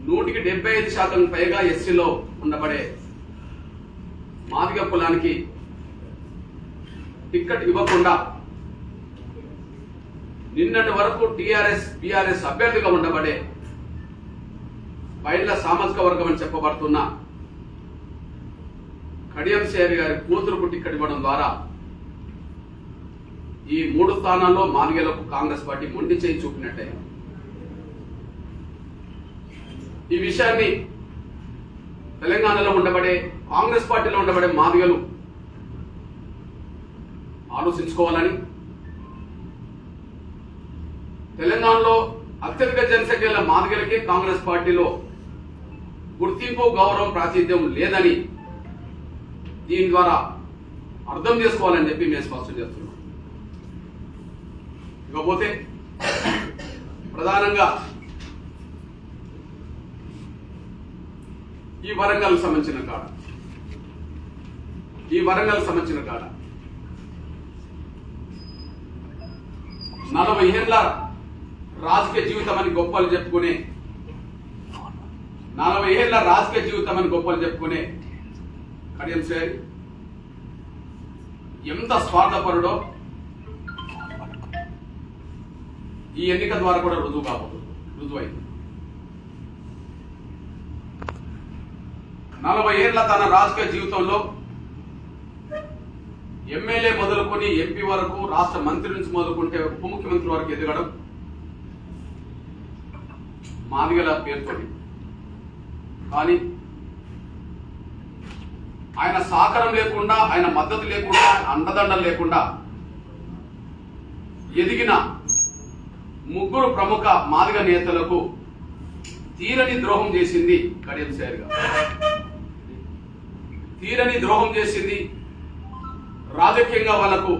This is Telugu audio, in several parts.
175% పైగా ఎస్సీలో ఉండబడే మాదిగ కులానికి టికెట్ ఇవ్వకుండా నిన్నటి వరకు టీఆర్ఎస్ అభ్యర్థిగా ఉండబడే బైండ్ల సామాజిక వర్గం అని చెప్పబడుతున్న కడియం శ్రేయర్ గారి కూతురుకు టికెట్ ఇవ్వడం ద్వారా ఈ 3 స్థానాల్లో మాదిగలకు కాంగ్రెస్ పార్టీ మొండి చేయి చూపినట్టే. ఈ విషయాన్ని తెలంగాణలో ఉండబడే కాంగ్రెస్ పార్టీలో ఉండబడే మాదిగలు ఆలోచించుకోవాలని, తెలంగాణలో అత్యధిక జనసంఖ్య గల మాదిగలకి కాంగ్రెస్ పార్టీలో గుర్తింపు, గౌరవం, ప్రాతినిధ్యం లేదని దీని ద్వారా అర్థం చేసుకోవాలని చెప్పి మేము స్పష్టం చేస్తున్నాం. ఇకపోతే ప్రధానంగా ఈ వరంగల్ సంబంధించిన కాడ 40 ఏళ్ల రాజకీయ జీవితం అని గొప్పలు చెప్పుకునే 40 ఏళ్ల రాజకీయ జీవితం అని గొప్పలు చెప్పుకునే కడియం శ్రేయర్ ఎంత స్వార్థపరుడో ఈ ఎన్నిక ద్వారా కూడా రుజువైంది. 40 ఏళ్ల తన రాజకీయ జీవితంలో ఎమ్మెల్యే మొదలుకొని ఎంపీ వరకు, రాష్ట్ర మంత్రి నుంచి మొదలుకుంటే ఉప ముఖ్యమంత్రి వరకు ఎదగడం మాదిగల పేరుతోటి. కానీ ఆయన సహకారం లేకుండా, ఆయన మద్దతు లేకుండా, అండదండలు లేకుండా ఎదిగిన 3 ప్రముఖ మాదిగ నేతలకు తీరని ద్రోహం చేసింది కడియం శ్రేయర్ గారు. తీరని ద్రోహం చేసింది, రాజకీయంగా వాళ్లకు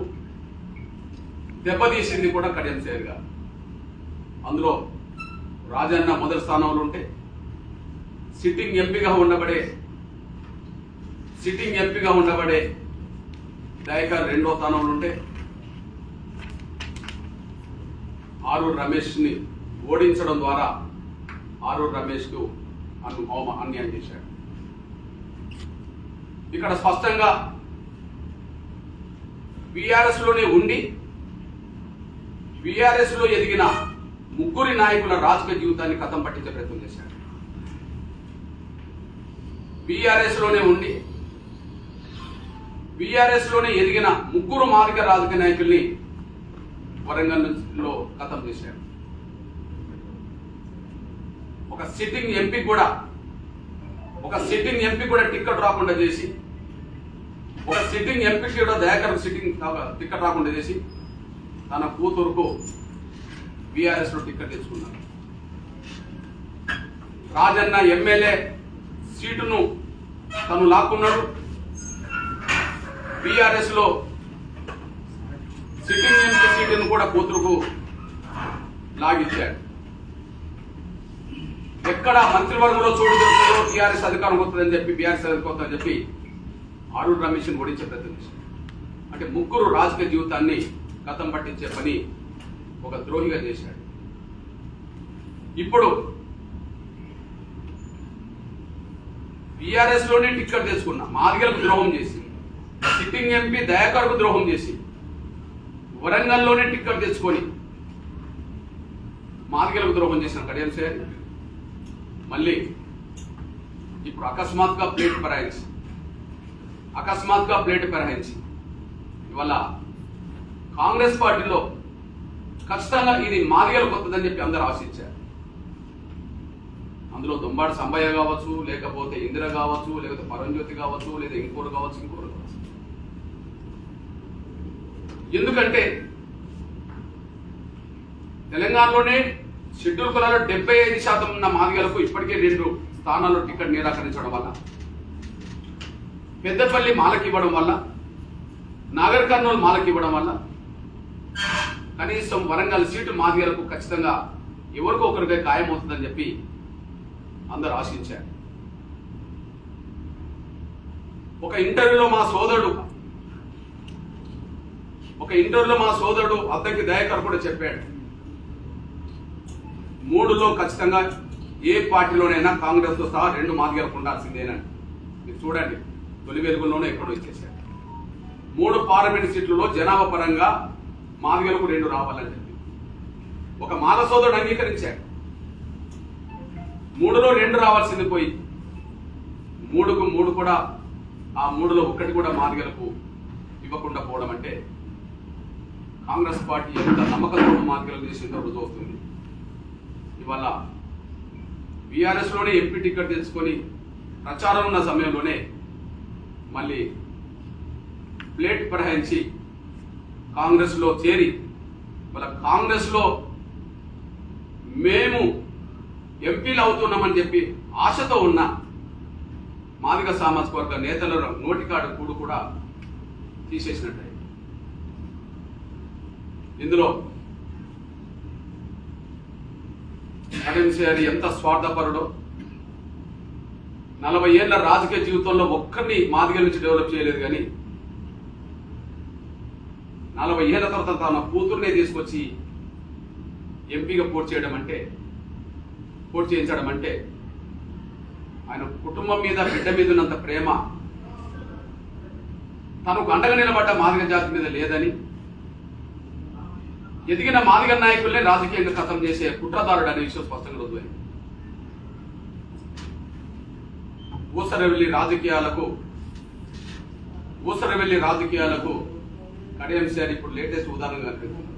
దెబ్బతీసింది కూడా కడియం శ్రేయర్ గారు. అందులో రాజన్న మొదటి స్థానంలో ఉంటే, సిట్టింగ్ ఎంపీగా ఉండబడే దయాకర్ 2వ స్థానంలో ఉంటే, ఆరూరు రమేష్ ని ఓడించడం ద్వారా ఆరూరు రమేష్ కు అన్యాయం చేశాడు. ఇక్కడ స్పష్టంగా బీఆర్ఎస్ లోనే ఉండి బీఆర్ఎస్ లో ఎదిగిన 3 నాయకుల రాజకీయ జీవితాన్ని కథం పట్టించే ప్రయత్నం చేశాడు. బీఆర్ఎస్ లోనే ఎదిగిన 3 మాదిగ రాజకీయ నాయకుల్ని వరంగల్ లో కథం చేశాడు. ఒక సిట్టింగ్ ఎంపీ కూడా టికెట్ రాకుండా చేసి, ఒక సిట్టింగ్ ఎంపీకి కూడా దయాకర్ టికెట్ రాకుండా చేసి తన కూతురుకు బీఆర్ఎస్ లో టికెట్ తెచ్చుకున్నారు. రాజన్న ఎమ్మెల్యే సీటును తను లాక్కున్నాడు. బీఆర్ఎస్ లో సిట్టింగ్ ఎంపీ సీటును కూడా కూతురుకు లాగిచ్చాడు. ఎక్కడ మంత్రివర్గంలో చోటు దొరుకుతుందో టీఆర్ఎస్ అధికారం వస్తుందని చెప్పి, బీఆర్ఎస్ అధికారం వస్తుందని చెప్పి ఆరూరు రమేష్ ఓడించే ప్రయత్నం చేశాడు. అంటే 3 రాజకీయ జీవితాన్ని కథం పట్టించే పని ఒక ద్రోహిగా చేశాడు. ఇప్పుడు బీఆర్ఎస్ లోనే టికెట్ తెచ్చుకున్న మాదిగలకు ద్రోహం చేసి, సిట్టింగ్ ఎంపీ దయాకర్కు ద్రోహం చేసి, వరంగల్లోనే టికెట్ తెచ్చుకొని మాదిగలకు ద్రోహం చేసిన కడియం శ్రేయర్ మళ్ళీ ఇప్పుడు అకస్మాత్తుగా ప్లేట్ పరాయించి ఇవాళ కాంగ్రెస్ పార్టీలో ఖచ్చితంగా ఇది మాదిగలకు వస్తుందని చెప్పి అందరూ ఆశించారు. అందులో దుంబాడు సంబయ్య కావచ్చు, లేకపోతే ఇందిర కావచ్చు, లేకపోతే పరంజ్యోతి కావచ్చు, లేదా ఇంకోరు కావచ్చు. ఎందుకంటే తెలంగాణలోనే షెడ్యూల్ కులాల్లో 75% ఉన్న మాదిగలకు ఇప్పటికే 2 స్థానాల్లో టికెట్ నిరాకరించడం వల్ల, పెద్దపల్లి మాలకి ఇవ్వడం వల్ల, నాగర్ కర్నూలు మాలకి ఇవ్వడం వల్ల కనీసం వరంగల్ సీటు మాదిగలకు ఖచ్చితంగా ఎవరికో ఒకరికై ఖాయమవుతుందని చెప్పి అందరూ ఆశించారు. ఒక ఇంటర్వ్యూలో మా సోదరుడు అద్దకి దయాకర్ కూడా చెప్పాడు, 3లో ఖచ్చితంగా ఏ పార్టీలోనైనా కాంగ్రెస్తో సహా 2 మాదిగలకు ఉండాల్సిందేనండి. మీరు చూడండి, తొలి వెలుగుల్లోనే ఎక్కడో ఇచ్చేశారు. 3 పార్లమెంట్ సీట్లలో జనాభా పరంగా మాదిగలకు 2 రావాలని చెప్పి ఒక మాల సోదరుడు అంగీకరించాడు. 3లో 2 రావాల్సింది పోయి 3కు 3 కూడా, ఆ 3లో 1 కూడా మాదిగలకు ఇవ్వకుండా పోవడం అంటే కాంగ్రెస్ పార్టీ ఎంత నమ్మకంతో మాదిగలకు చేసిందో రుజువు అవుతుంది. ఇవాళ బీఆర్ఎస్లోనే ఎంపీ టికెట్ తెచ్చుకొని ప్రచారం ఉన్న సమయంలోనే మళ్ళీ ప్లేట్ ప్రహరించి కాంగ్రెస్లో చేరి వాళ్ళ కాంగ్రెస్లో మేము ఎంపీలు అవుతున్నామని చెప్పి ఆశతో ఉన్న మాదిగ సామాజిక వర్గ నేతల నోటికాడు కూడు కూడా తీసేసినట్టు. ఇందులో కేసీఆర్ ఎంత స్వార్థపరుడో, 40 ఏళ్ల రాజకీయ జీవితంలో ఒక్కరిని మాదిగల నుంచి డెవలప్ చేయలేదు. కానీ 40 ఏళ్ల తర్వాత తన కూతుర్నే తీసుకొచ్చి ఎంపీగా పోటీ చేయించడం అంటే ఆయన కుటుంబం మీద, బిడ్డ మీద ఉన్నంత ప్రేమ తనకు అండగా నిలబడ్డ మాదిగ జాతి మీద లేదని, ఎదిగిన మాదిగ నాయకుల్ని రాజకీయంగా ఖతం చేసే కుట్రదారుడు అనే విషయం స్పష్టంగా రుజువైంది. ఊసరవెల్లి రాజకీయాలకు కడియం శ్రేణి ఇప్పుడు లేటెస్ట్ ఉదాహరణ కనిపిస్తుంది.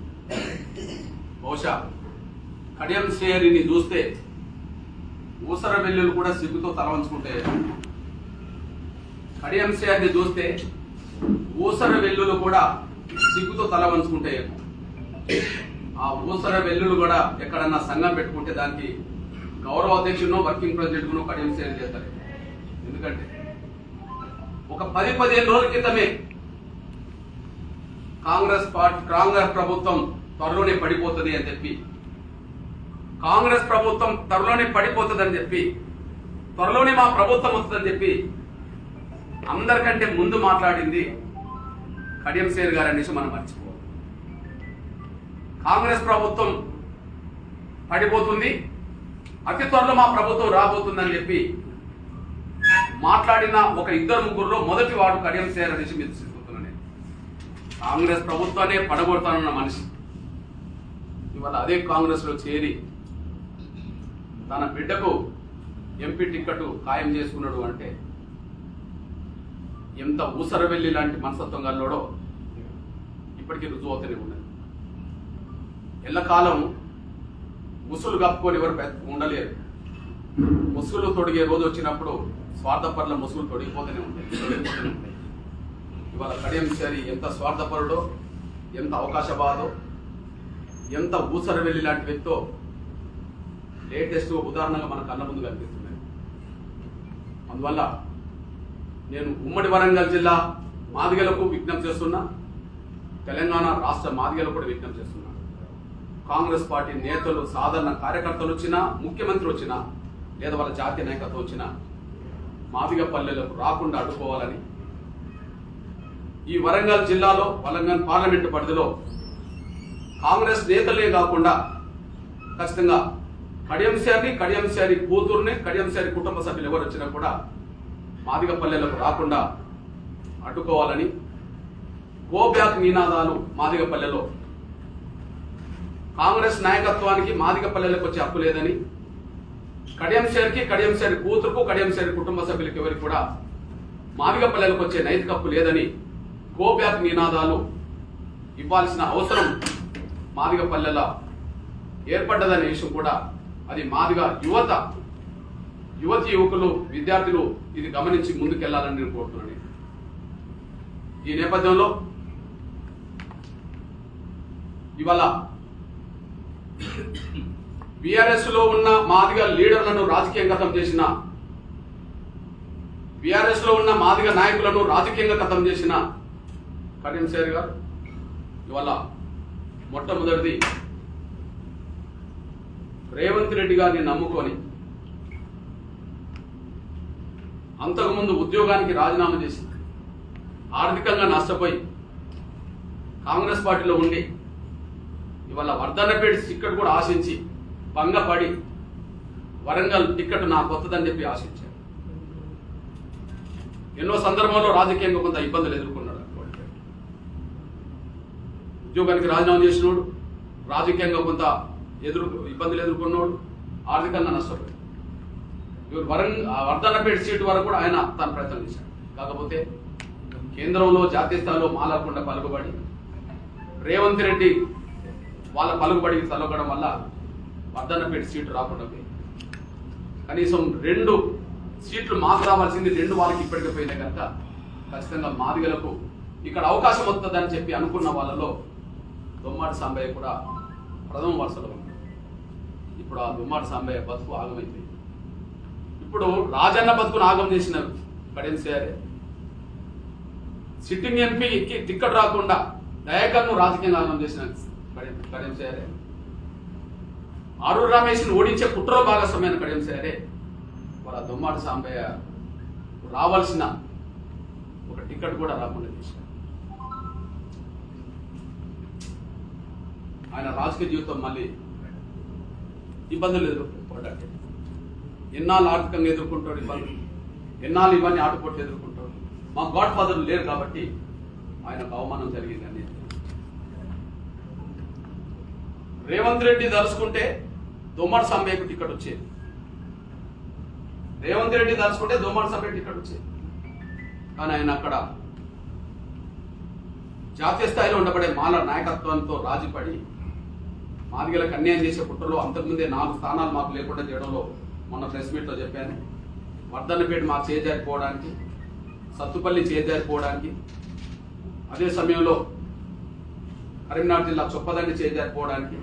బహుశా కడియం శ్రేణిని చూస్తే ఊసరవెల్లులు కూడా సిగ్గుతో తల వంచుకుంటే, కడియం శ్రేణిని చూస్తే ఊసరవెల్లులు కూడా సిగ్గుతో తల వంచుకుంటే, ఆ ఊసరవెల్లులు కూడా ఎక్కడన్నా సంఘం పెట్టుకుంటే దానికి గౌరవ అధ్యక్షునో వర్కింగ్ ప్రెసిడెంట్ను కడియం శ్రేణి చేస్తారు. ఎందుకంటే ఒక 10-15 రోజుల క్రితమే కాంగ్రెస్ ప్రభుత్వం త్వరలోనే పడిపోతుంది అని చెప్పి, త్వరలోనే మా ప్రభుత్వం వస్తుందని చెప్పి అందరికంటే ముందు మాట్లాడింది కడియం శ్రేణి గారు అనేసి మనం మర్చిపోవాలి. కాంగ్రెస్ ప్రభుత్వం పడిపోతుంది, అతి త్వరలో మా ప్రభుత్వం రాబోతుందని చెప్పి మాట్లాడిన ఒక 2-3లో మొదటి వాడు కడియం శ్రేణి అనేసి మీరు తీసుకుంటున్నాను. కాంగ్రెస్ ప్రభుత్వాన్ని పడగొడతానన్న మనిషి ఇవాళ అదే కాంగ్రెస్ లో చేరి తన బిడ్డకు ఎంపీ టికెట్ ఖాయం చేసుకున్నాడు అంటే ఎంత ఊసరవెల్లి లాంటి మనస్తత్వం గల్లోడో ఇప్పటికీ రుజువు అవుతూనే ఉన్నది. ఎల్లకాలం ముసులు కప్పుకొని ఎవరు ఉండలేరు. ముసుగులు తొడిగే రోజు వచ్చినప్పుడు స్వార్థపరుల ముసుగులు తొడిగిపోతూనే ఉంటాయి. ఇవాళ కడియం శ్రేణి ఎంత స్వార్థపరుడో, ఎంత అవకాశవాదో, ఎంత ఊసరవెల్లి లాంటి వ్యక్తో లేటెస్ట్ ఉదాహరణగా మన కళ్ళ ముందు కనిపిస్తున్నాయి. అందువల్ల నేను ఉమ్మడి వరంగల్ జిల్లా మాదిగలకు విజ్ఞప్తి చేస్తున్నా, తెలంగాణ రాష్ట్ర మాదిగలకు కూడా విజ్ఞప్తి చేస్తున్నా. కాంగ్రెస్ పార్టీ నేతలు, సాధారణ కార్యకర్తలు వచ్చినా, ముఖ్యమంత్రి వచ్చినా, లేదా వాళ్ళ జాతీయ నాయకత్వం వచ్చినా మాదిగ పల్లెలకు రాకుండా అడ్డుకోవాలని, ఈ వరంగల్ జిల్లాలో వరంగల్ పార్లమెంటు పరిధిలో కాంగ్రెస్ నేతలే కాకుండా ఖచ్చితంగా కడియం శ్రేణి కూతుర్ని, కడియం శ్రేణి కుటుంబ సభ్యులు ఎవరు వచ్చినా కూడా మాదిగ పల్లెలకు రాకుండా అడ్డుకోవాలని, గో బ్యాక్ నినాదాలు మాదిగ పల్లెలో, కాంగ్రెస్ నాయకత్వానికి మాదిగ పల్లెలకు వచ్చే హక్కు లేదని, కడియం శ్రేణి కూతురుకు, కడియం శ్రేణి కుటుంబ సభ్యులకు ఎవరికి కూడా మాదిగ పల్లెలకు వచ్చే నైతిక హక్కు లేదని గో బ్యాక్ నినాదాలు ఇవ్వాల్సిన అవసరం మాదిగ పల్లెల ఏర్పడ్డదనే విషయం కూడా, అది మాదిగ యువతి యువకులు, విద్యార్థులు ఇది గమనించి ముందుకెళ్లాలని నేను కోరుతున్నాను. ఈ నేపథ్యంలో ఇవాళ బీఆర్ఎస్ లో ఉన్న మాదిగ లీడర్లను రాజకీయంగా ఖతం చేసిన, బీఆర్ఎస్ లో ఉన్న మాదిగ నాయకులను రాజకీయంగా ఖతం చేసిన కడియం శ్రేణి గారు ఇవాళ మొట్టమొదటిది రేవంత్ రెడ్డి గారిని నమ్ముకొని అంతకుముందు ఉద్యోగానికి రాజీనామా చేసి ఆర్థికంగా నష్టపోయి కాంగ్రెస్ పార్టీలో ఉండి ఇవాళ వర్ధన్నపేట టికెట్ కూడా ఆశించి భంగపడి వరంగల్ టికెట్ నాకు కొత్తదని చెప్పి ఆశించాడు. ఎన్నో సందర్భాల్లో రాజకీయంగా కొంత ఇబ్బందులు ఎదుర్కొన్నాడు. ఉద్యోగానికి రాజీనామా చేసినోడు, రాజకీయంగా కొంత ఇబ్బందులు ఎదుర్కొన్నాడు, ఆర్థికంగా నష్టపోయాడు. వర్ధన్నపేట సీటు వరకు కూడా ఆయన తన ప్రయత్నం చేశాడు. కాకపోతే కేంద్రంలో జాతీయ స్థాయిలో మాలకుండా పలుకుబడి రేవంత్ రెడ్డి వాళ్ళ పలుకుబడికి తలగడం వల్ల వర్ధన్నపేట సీటు రాకుండా పోయింది. కనీసం 2 సీట్లు మాకు రావాల్సింది 2 వాళ్ళకి ఇప్పటికే పోయినాయి కనుక ఖచ్చితంగా మాదిగలకు ఇక్కడ అవకాశం వస్తుందని చెప్పి అనుకున్న వాళ్ళలో దొమ్మాటి సాంబయ్య కూడా ప్రథమ వరుసలో ఉన్నాడు. ఇప్పుడు ఆ దొమ్మాటి సాంబయ్య బతుకు ఆగమైపోయింది. ఇప్పుడు రాజన్న బతుకును ఆగం చేసిన కడియం శ్రీహరి, సిట్టింగ్ ఎంపీకి టికెట్ రాకుండా దయాకర్ను రాజకీయంగా ఆగం చేసిన కడియం శ్రీహరి, ఆరూరు రమేష్ని ఓడించే కుట్రలో భాగస్వామైన కడియం శ్రీహరి వాళ్ళ దొమ్మాటి సాంబయ్య రావాల్సిన ఒక టికెట్ కూడా రాకుండా చేశారు. ఆయన రాజకీయ జీవితం మళ్ళీ ఇబ్బందులు ఎదుర్కొంటాడు. ఎన్నాళ్ళు ఆర్థికంగా ఎదుర్కొంటాడు ఇబ్బందులు, ఎన్నాళ్ళు ఇవన్నీ ఆటుపోట్లు ఎదుర్కొంటాడు. మా గాడ్ ఫాదర్లు లేరు కాబట్టి ఆయనకు అవమానం జరిగిందని. రేవంత్ రెడ్డి తలుచుకుంటే దొమ్మాటి సాంబయ్యకు టికెట్ వచ్చేది. రేవంత్ రెడ్డి తలుచుకుంటే దొమ్మాటి సాంబయ్య టికెట్ వచ్చేది. కానీ ఆయన అక్కడ జాతీయ స్థాయిలో ఉండబడే మాల నాయకత్వంతో రాజీపడి మాదిగలకు అన్యాయం చేసే కుట్రలో అంతకుముందే 4 స్థానాలు మాకు లేకుండా చేయడంలో మొన్న ప్రెస్ మీట్లో చెప్పాను. వర్ధన్నపేట మాకు చేజారిపోవడానికి, సత్తుపల్లి చేజారిపోవడానికి, అదే సమయంలో కరీంనగర్ జిల్లా చొప్పదండి చేజారిపోవడానికి,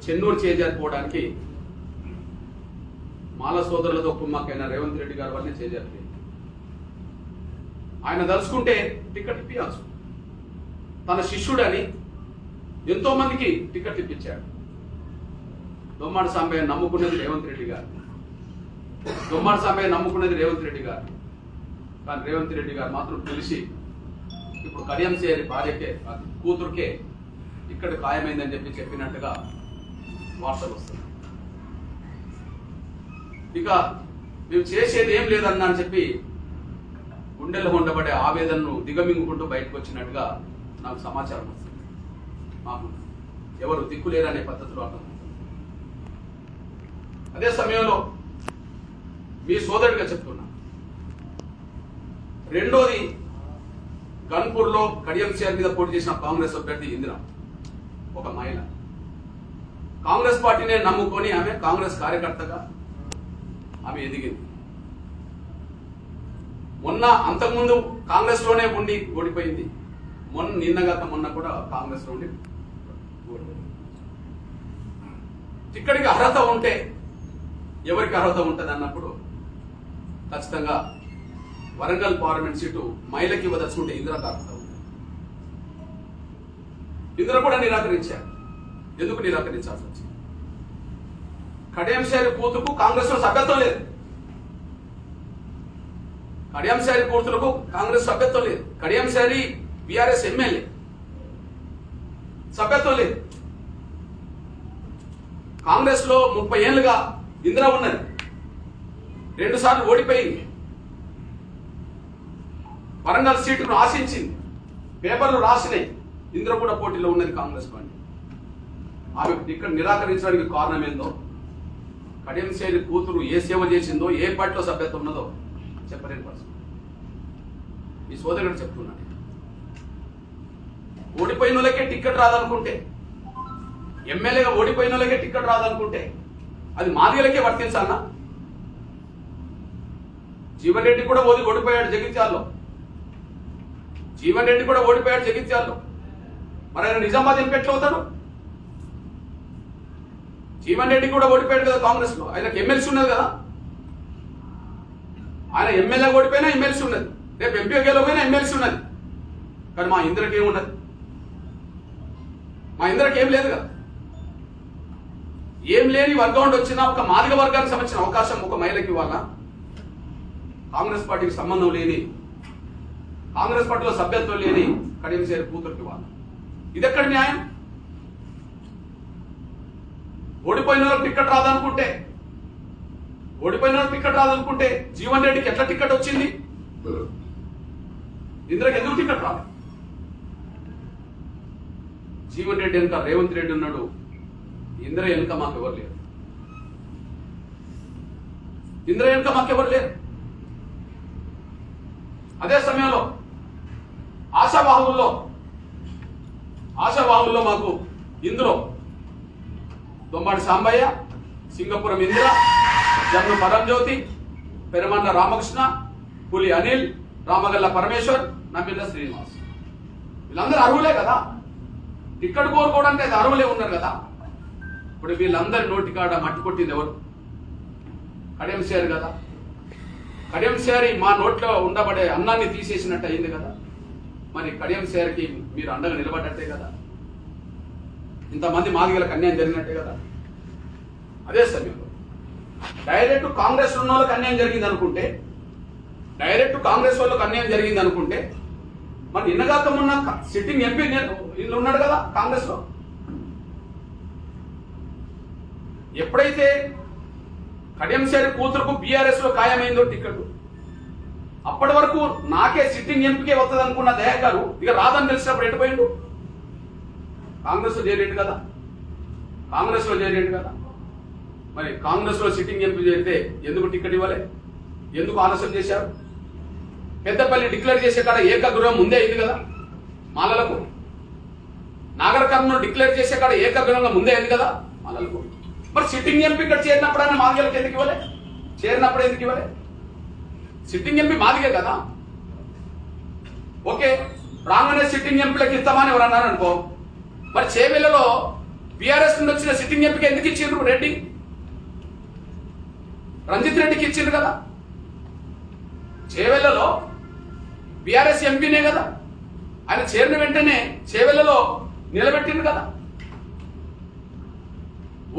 చెన్నూరు చేజారిపోవడానికి మాల సోదరులతో కుమ్మక్కైన రేవంత్ రెడ్డి గారి వల్లనే చేజారిపోయింది. ఆయన తలుచుకుంటే టికెట్ ఇప్పించచ్చు. తన శిష్యుడని ఎంతో మందికి టికెట్ ఇప్పించాడు. దొమ్మాటి సాంబయ్య నమ్ముకున్నది రేవంత్ రెడ్డి గారు. దొమ్మాటి సాంబయ్య నమ్ముకున్నది రేవంత్ రెడ్డి గారు. కానీ రేవంత్ రెడ్డి గారు మాత్రం తెలిసి ఇప్పుడు కడియం శ్రీహరి భార్యకే, కూతురుకే ఇక్కడ ఖాయమైందని చెప్పినట్టుగా వార్తలు వస్తున్నాయి. ఇక మేము చేసేది ఏం లేదన్నా అని చెప్పి గుండెల్లో ఉండబడే ఆవేదనను దిగమింగుకుంటూ బయటకు వచ్చినట్టుగా నాకు సమాచారం వస్తుంది. మాకు ఎవరు దిక్కులేరనే పద్ధతిలో అర్థం. అదే సమయంలో మీ సోదరుడిగా చెప్తున్నా, రెండోది గన్పూర్లో కడియం శ్రీహరి మీద పోటీ చేసిన కాంగ్రెస్ అభ్యర్థి ఇందిరా, ఒక మహిళ. కాంగ్రెస్ పార్టీనే నమ్ముకొని ఆమె కాంగ్రెస్ కార్యకర్తగా ఆమె ఎదిగింది. మొన్న అంతకుముందు కాంగ్రెస్ లోనే ఉండి ఓడిపోయింది. నిన్నగాక మొన్న కూడా కాంగ్రెస్ లో ఉండి ఇక్కడికి అర్హత ఉంటే ఎవరికి అర్హత ఉంటుంది అన్నప్పుడు ఖచ్చితంగా వరంగల్ పార్లమెంట్ సీటు మహిళకి ఇవ్వదలుచుకుంటే ఇందిరాకు అర్హత ఉంది. ఇందిరా కూడా నిరాకరించారు. ఎందుకు నిరాకరించాల్సి వచ్చింది? కడియం శ్రీహరి కూతురుకు కాంగ్రెస్ లో సభ్యత్వం లేదు. కడియం శ్రీహరి కూతురుకు కాంగ్రెస్ సభ్యత్వం లేదు. కడియం శ్రీహరి బీఆర్ఎస్ ఎమ్మెల్యే, సభ్యత్వం లేదు. కాంగ్రెస్ లో 30 ఏళ్లుగా ఇందిరా ఉన్నది. 2 సార్లు ఓడిపోయింది. వరంగల్ సీటును ఆశించింది. పేపర్లు రాసినాయి. ఇందిరా కూడా పోటీలో ఉన్నది కాంగ్రెస్ పార్టీ. ఆమె ఇక్కడ నిరాకరించడానికి కారణం ఏందో, కడియం శ్రీహరి కూతురు ఏ సేవ చేసిందో, ఏ పార్టీలో సభ్యత్వం ఉన్నదో చెప్పలేని పరిస్థితి. ఈ సోదరుడు చెప్తున్నాడు, ఓడిపోయిన వాళ్ళకే టికెట్ రాదనుకుంటే, ఎమ్మెల్యేగా ఓడిపోయిన వాళ్ళకే టికెట్ రాదనుకుంటే అది మాదిగలకే వర్తించాలన్నా? జీవన్ రెడ్డి కూడా ఓడిపోయాడు జగిత్యాల్లో. జీవన్ రెడ్డి కూడా ఓడిపోయాడు జగిత్యాల్లో. మరి ఆయన నిజామాబాద్ ఎంపీ ఎట్లా అవుతాడు? జీవన్ రెడ్డి కూడా ఓడిపోయాడు కదా కాంగ్రెస్ లో. ఆయనకు ఎమ్మెల్సీ ఉన్నది కదా. ఆయన ఎమ్మెల్యే ఓడిపోయినా ఎమ్మెల్సీ ఉన్నది, రేపు ఎంపీ గెలవైనా ఎమ్మెల్సీ ఉన్నది. కానీ మా ఇందిరకి ఏమున్నది? మా ఇందిరకి ఏం లేదు కదా. ఏం లేని వర్గం వచ్చినా ఒక మాదిగ వర్గానికి సంబంధించిన అవకాశం ఒక మహిళకి ఇవ్వాలా? కాంగ్రెస్ పార్టీకి సంబంధం లేని, కాంగ్రెస్ పార్టీలో సభ్యత్వం లేని కడియం శ్రీహరి కూతురికి ఇవ్వాలి? ఇది ఎక్కడ న్యాయం? ఓడిపోయిన వాళ్ళకి టికెట్ రాదనుకుంటే ఓడిపోయిన టికెట్ రాదనుకుంటే జీవన్ రెడ్డికి ఎట్లా టికెట్ వచ్చింది? ఇంద్రకి ఎందుకు టికెట్ రాదు? జీవన్ రెడ్డి వెనుక రేవంత్ రెడ్డి ఉన్నాడు, ఇంద్ర వెనుక మాకు ఎవరు లేరు. ఇంద్ర వెనుక మాకెవరు లేరు. అదే సమయంలో ఆశావాహుల్లో మాకు ఇందులో దొమ్మాడి సాంబయ్య, సింగపురం ఇందిర, జన్ను పరంజ్యోతి, పెరమన్న రామకృష్ణ, పులి అనిల్, రామగల్ల పరమేశ్వర్, నమ్మిల్ల శ్రీనివాస్, వీళ్ళందరూ అర్హులే కదా. టికెట్ కోరుకోవడానికి అయితే అర్హులే ఉన్నారు కదా. ఇప్పుడు వీళ్ళందరి నోటికాడ మట్టి కొట్టింది ఎవరు? కడియం సేరు కదా. కడియం సేరి మా నోట్లో ఉండబడే అన్నాన్ని తీసేసినట్టు అయింది కదా. మరి కడియం సేరికి మీరు అండగా నిలబడ్డట్టే కదా. ఇంతమంది మాదిగలకు అన్యాయం జరిగినట్టే కదా. అదే సమయంలో డైరెక్ట్ కాంగ్రెస్ ఉన్న వాళ్ళకి అన్యాయం జరిగింది అనుకుంటే, మరి నిన్నగాక మొన్న సిట్టింగ్ ఎంపీ ఇల్లు ఉన్నాడు కదా కాంగ్రెస్ లో. ఎప్పుడైతే కడియం సేరి కూతురుకు బీఆర్ఎస్ లో ఖాయమైందో టికెట్, అప్పటి వరకు నాకే సిట్టింగ్ ఎంపీకే వస్తుంది అనుకున్న దయా గారు ఇక రాదని తెలిసినప్పుడు ఎటుపోయిండు? కాంగ్రెస్ లో చేరేంటి కదా. మరి కాంగ్రెస్ లో సిట్టింగ్ ఎంపీ చేరితే ఎందుకు టికెట్ ఇవ్వలే? ఎందుకు ఆలస్యం చేశారు? పెద్దపల్లి డిక్లేర్ చేసే కాడ ఏకగృహం ముందే అయింది కదా మాలలకు. నాగర్ కర్నూలు డిక్లేర్ చేసే కాడ ఏకగ్రహంగా ముందే అయింది కదా మాలలకు. మరి సిట్టింగ్ ఎంపీ ఇక్కడ చేరినప్పుడైనా మాదిగలకు ఎందుకు ఇవ్వలే? చేరినప్పుడు ఎందుకు ఇవ్వలే? సిట్టింగ్ ఎంపీ మాదిగే కదా. ఓకే, రాగానే సిట్టింగ్ ఎంపీలకు ఇస్తామని ఎవరు అన్నారు అనుకో, మరి చేవెళ్లలో బీఆర్ఎస్ నుండి వచ్చిన సిట్టింగ్ ఎంపీకి ఎందుకు ఇచ్చిండ్రు? రంజిత్ రెడ్డికి ఇచ్చిండ్రు కదా. చేవెళ్లలో బీఆర్ఎస్ ఎంపీనే కదా, ఆయన చేరిన వెంటనే చేవెళ్లలో నిలబెట్టిండ్రు కదా.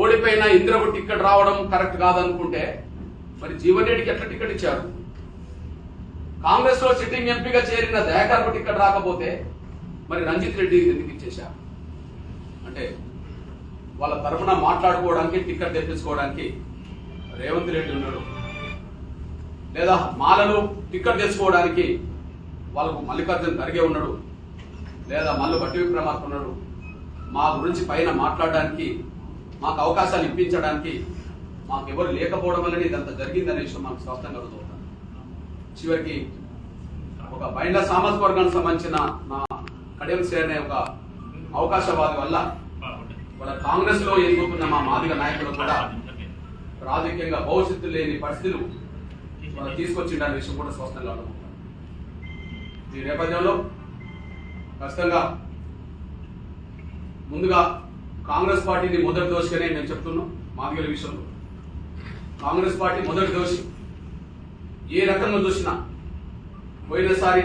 ఓడిపోయిన ఇంద్రకు టికెట్ రావడం కరెక్ట్ కాదనుకుంటే మరి జీవన్ రెడ్డికి ఎట్లా టికెట్ ఇచ్చారు? కాంగ్రెస్ లో సిట్టింగ్ ఎంపీగా చేరిన దయాకర్కు టికెట్ రాకపోతే మరి రంజిత్ రెడ్డి ఎందుకు ఇచ్చేశారు? అంటే వాళ్ళ తరఫున మాట్లాడుకోవడానికి, టికెట్ తెప్పించుకోవడానికి రేవంత్ రెడ్డి ఉన్నాడు, లేదా మాలను టికెట్ తెచ్చుకోవడానికి వాళ్ళకు మల్లికార్జున ఖర్గే ఉన్నాడు, లేదా మల్లు భట్టి విక్రమార్క ఉన్నాడు. మా గురించి పైన మాట్లాడడానికి, మాకు అవకాశాలు ఇప్పించడానికి మాకు ఎవరు లేకపోవడం వల్లనే ఇదంతా జరిగిందనే విషయం మనకు స్పష్టంగా అర్థమవుతుంది. చివరికి ఒక బైండ్ల సామాజిక వర్గానికి సంబంధించిన నా కడియం సేర్ అనే ఒక అవకాశవాది వల్ల వాళ్ళ కాంగ్రెస్ లో ఎదుగుతున్న మా మాదిగ నాయకులు కూడా రాజకీయంగా భవిష్యత్తు లేని పరిస్థితులు వాళ్ళు తీసుకొచ్చిందనే విషయం కూడా స్పష్టంగా అర్థమవుతుంది. ఈ నేపథ్యంలో ఖచ్చితంగా ముందుగా కాంగ్రెస్ పార్టీని మొదటి దోషిగానే మేము చెప్తున్నాం. మాదిగల విషయంలో కాంగ్రెస్ పార్టీ మొదటి దోషి. ఏ రకంగా చూసినా పోయినసారి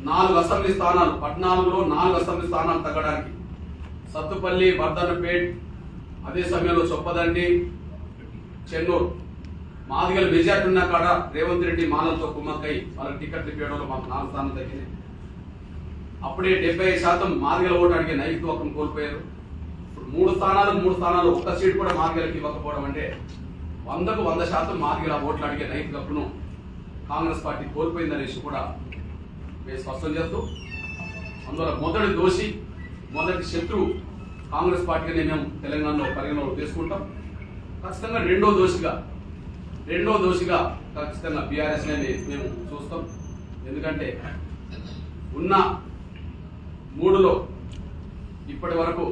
4 అసెంబ్లీ స్థానాలు, 14లో 4 అసెంబ్లీ స్థానాలు తగ్గడానికి సత్తుపల్లి, వర్ధన్నపేట్, అదే సమయంలో చొప్పదండి, చెన్నూరు మాదిగల మెజార్టీ ఉన్న కాడ రేవంత్ రెడ్డి మాలలతో కుమ్మక్కై వాళ్ళకి టికెట్లు ఇవ్వడంలో మాకు 4 స్థానాలు తగ్గినాయి. అప్పుడే 75% మాదిగల ఓటు అడిగే నైతిక హక్కును కోల్పోయారు. ఇప్పుడు 3 స్థానాలు ఒక్క సీట్ కూడా మాదిగలకి ఇవ్వకపోవడం అంటే 100కు 100% మాదిగల ఓట్లు అడిగే నైతిక హక్కును కాంగ్రెస్ పార్టీ కోల్పోయిందనే విషయం కూడా మేము స్పష్టం చేస్తూ, అందువల్ల మొదటి దోషి, మొదటి శత్రువు కాంగ్రెస్ పార్టీని మేము తెలంగాణలో పరిగణలో తీసుకుంటాం. ఖచ్చితంగా రెండో దోషిగా ఖచ్చితంగా బీఆర్ఎస్ మేము చూస్తాం. ఎందుకంటే ఉన్న 3లో ఇప్పటి వరకు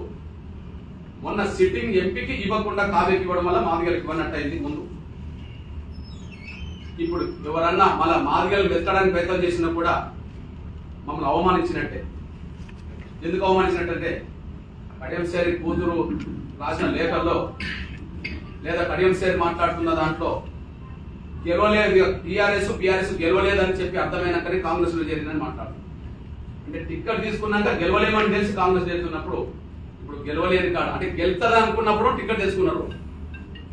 మొన్న సిట్టింగ్ ఎంపీకి ఇవ్వకుండా కావ్యకి ఇవ్వడం వల్ల మాదిగలకు ఇవ్వనట్టు అయింది ముందు. ఇప్పుడు ఎవరన్నా మళ్ళా మాదిగలు వెతకడానికి ప్రయత్నం చేసినా కూడా మమ్మల్ని అవమానించినట్టే. ఎందుకు అవమానించినట్టంటే కడియం సేరి కూతురు రాసిన లేఖల్లో లేదా కడియం సేరి మాట్లాడుతున్న దాంట్లో గెలవలేదు, బీఆర్ఎస్ గెలవలేదని చెప్పి అర్థమైనాకనే కాంగ్రెస్ లో చేరిందని మాట్లాడుతున్నారు. అంటే టికెట్ తీసుకున్నాక గెలవలేమని తెలిసి కాంగ్రెస్ చేస్తున్నప్పుడు ఇప్పుడు గెలవలేని కాదు, అంటే గెలుతుంది అనుకున్నప్పుడు టికెట్ తెచ్చుకున్నారు,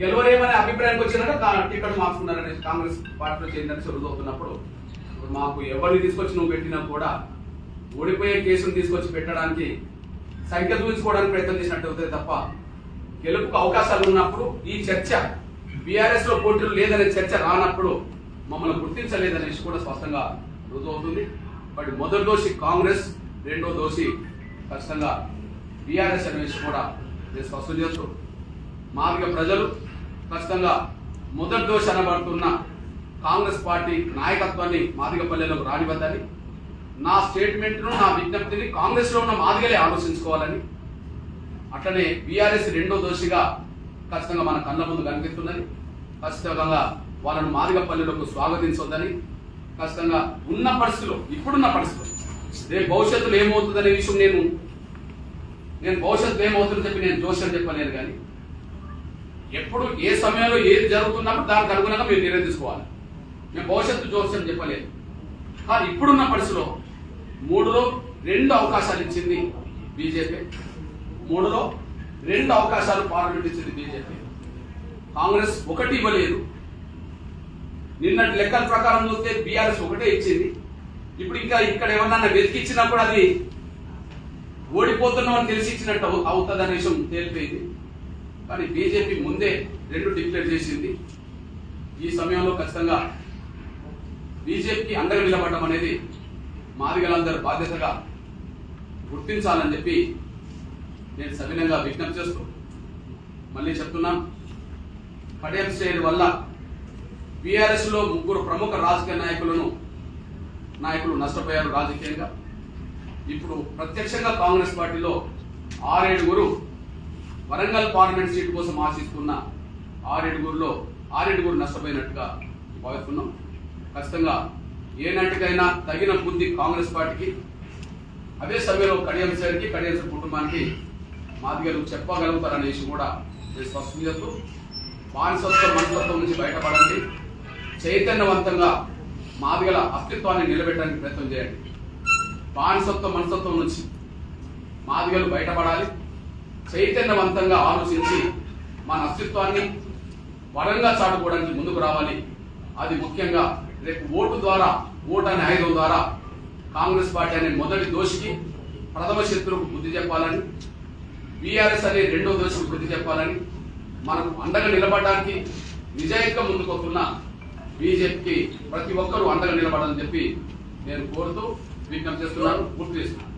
గెలవలేమనే అభిప్రాయానికి వచ్చినాక టికెట్ మార్చుకున్నారనే కాంగ్రెస్ పార్టీలో చేరిందని చెబుతున్నప్పుడు ఇప్పుడు మాకు ఎవరిని తీసుకొచ్చి నువ్వు పెట్టినా కూడా ఓడిపోయే కేసును తీసుకొచ్చి పెట్టడానికి సంఖ్య చూపించుకోవడానికి ప్రయత్నం చేసినట్టు అవుతుంది తప్ప గెలుపుకు అవకాశాలు ఉన్నప్పుడు ఈ చర్చ బీఆర్ఎస్ లో పోటీలు లేదనే చర్చ రానప్పుడు మమ్మల్ని గుర్తించలేదనేసి కూడా స్పష్టంగా రుజువు అవుతుంది. బట్ మొదటి దోషి కాంగ్రెస్, రెండో దోషి ఖచ్చితంగా బీఆర్ఎస్ అనేసి కూడా నేను స్పష్టం చేస్తూ మాదిగ ప్రజలు ఖచ్చితంగా మొదటి దోషి అనబడుతున్న కాంగ్రెస్ పార్టీ నాయకత్వాన్ని మాదిగపల్లెలకు రానివద్దని, నా స్టేట్మెంట్ను, నా విజ్ఞప్తిని కాంగ్రెస్ లో ఉన్న మాదిగలే ఆలోచించుకోవాలని, అట్లనే బీఆర్ఎస్ రెండో దోషిగా ఖచ్చితంగా మన కళ్ళ ముందు కనిపిస్తుందని, ఖచ్చితంగా వాళ్ళను మాదిగపల్లెలకు స్వాగతించొద్దని, ఖచ్చితంగా ఉన్న పరిస్థితులు, ఇప్పుడున్న పరిస్థితులు, రేపు భవిష్యత్తులో ఏమవుతుందనే విషయం నేను భవిష్యత్తులో ఏమవుతుందని చెప్పి నేను జోస్యం చెప్పలేను. కానీ ఎప్పుడు ఏ సమయంలో ఏది జరుగుతున్నప్పుడు దానికి అనుగుణంగా మీరు నిర్ణయం తీసుకోవాలి. మేము భవిష్యత్తు జోస్యం చెప్పలేదు. కానీ ఇప్పుడున్న పరిస్థితిలో 3లో 2 అవకాశాలు ఇచ్చింది బీజేపీ. 3లో 2 అవకాశాలు పార్లమెంట్ ఇచ్చింది బీజేపీ. కాంగ్రెస్ 1 ఇవ్వలేదు. నిన్నటి లెక్కల ప్రకారం చూస్తే బీఆర్ఎస్ 1 ఇచ్చింది. ఇప్పుడు ఇంకా ఇక్కడ ఏమన్నా వెతికిచ్చినప్పుడు అది ఓడిపోతున్నామని తెలిసి ఇచ్చినట్టు అవుతుంది అనే విషయం తేలిపోయింది. కానీ బీజేపీ ముందే 2 డిక్లేర్ చేసింది. ఈ సమయంలో ఖచ్చితంగా బీజేపీకి అండగా నిలబడడం అనేది మాదిగలందరూ బాధ్యతగా గుర్తించాలని చెప్పి నేను సవినంగా విజ్ఞప్తి చేస్తూ మళ్ళీ చెప్తున్నాను. కడియం శ్రేణి వల్ల బీఆర్ఎస్ లో 3 ప్రముఖ రాజకీయ నాయకులు నష్టపోయారు రాజకీయంగా. ఇప్పుడు ప్రత్యక్షంగా కాంగ్రెస్ పార్టీలో 6-7 వరంగల్ పార్లమెంట్ సీటు కోసం ఆశిస్తున్న 6-7 నష్టపోయినట్టుగా భావిస్తున్నాం. ఖచ్చితంగా ఏనాటికైనా తగిన బుద్ధి కాంగ్రెస్ పార్టీకి, అదే సమయంలో కడియం శ్రేణికి, కడియం శ్రేణి కుటుంబానికి మాదిగలు చెప్పగలుగుతారనే విషయం కూడా నేను స్పష్టం చేస్తూ, బానిసత్వం మనస్తత్వం నుంచి బయటపడండి, చైతన్యవంతంగా మాదిగల అస్తిత్వాన్ని నిలబెట్టడానికి ప్రయత్నం చేయండి. బానిసత్వం మనస్తత్వం నుంచి మాదిగలు బయటపడాలి, చైతన్యవంతంగా ఆలోచించి మన అస్తిత్వాన్ని బలంగా చాటుకోవడానికి ముందుకు రావాలి. అది ముఖ్యంగా రేపు ఓటు అనే ఆయుధం ద్వారా కాంగ్రెస్ పార్టీ అనే మొదటి దోషికి, ప్రథమ శత్రువుకు బుద్ధి చెప్పాలని, బీఆర్ఎస్ అనే రెండో దోషికి బుద్ధి చెప్పాలని, మనకు అండగా నిలబడడానికి నిజాయితీగా ముందుకు వస్తున్న బీజేపీకి ప్రతి ఒక్కరూ అండగా నిలబడాలని చెప్పి నేను కోరుతూ విజ్ఞప్తి చేస్తున్నాను. గుర్తు చేస్తున్నాను.